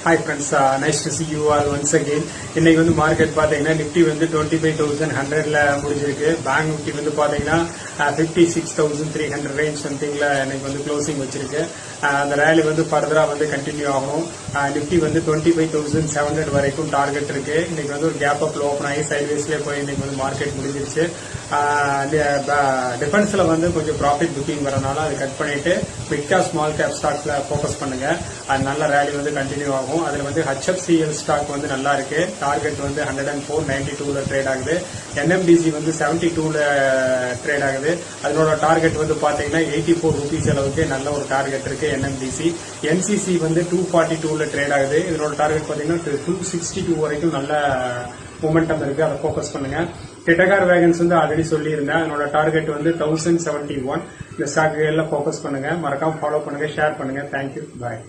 Hi friends, nice to see you all once again. இன்னைக்கு வந்து market பாத்தீங்கன்னா நிப்டி வந்து 25,100ல முடிஞ்சிருக்கு. பேங்க் நிப்டி வந்து பாத்தீங்கன்னா 56,300 ரேஞ்ச் சம்திங்ல இன்னைக்கு வந்து க்ளோசிங் வச்சிருக்கு. அந்த ரேலி வந்து ஃபர்தரா வந்து கண்டினியூ ஆகும். நிப்டி வந்து 25,700 வரைக்கும் டார்கெட் இருக்கு. இன்னைக்கு வந்து ஒரு கேப் அப்ல ஓபன் ஆகி சைட்வேஸ்ல போய் இன்னைக்கு வந்து மார்க்கெட் முடிஞ்சிருச்சு. டிஃபென்ஸ்ல வந்து கொஞ்சம் ப்ராஃபிட் புக்கிங் வரனால அதை கட் பண்ணிட்டு மிட் கேப் ஸ்மால் கேப் ஸ்டாக்ஸ்ல போக்கஸ் பண்ணுங்க. அது நல்ல ரேலி வந்து கண்டினியூ ஆகும். அதுல வந்து HFCL ஸ்டாக் வந்து நல்லா இருக்கு. டார்கெட் வந்து 104.92ல ட்ரேட் ஆகுது. NMDC வந்து 72ல ட்ரேட் ஆகுது. அதனோட டார்கெட் வந்து பாத்தீங்கன்னா 84 ரூபீஸ் அளவுக்கு நல்ல ஒரு டார்கெட் இருக்கு NMDC. NCC வந்து 242ல ட்ரேட் ஆகுது. இதனோட டார்கெட் பாத்தீங்கன்னா 262 வரைக்கும் நல்ல மொமெண்டம் இருக்கு. அதை போக்கஸ் பண்ணுங்க. டெட்டகார் வேகன்ஸ் வந்து ஆல்ரெடி சொல்லியிருந்தேன். அதனோட டார்கெட் வந்து 1071. இந்த ஸ்டாக் எல்லாம் போக்கஸ் பண்ணுங்க. மறக்காம ஃபாலோ பண்ணுங்க, ஷேர் பண்ணுங்க. தேங்க்யூ, பாய்.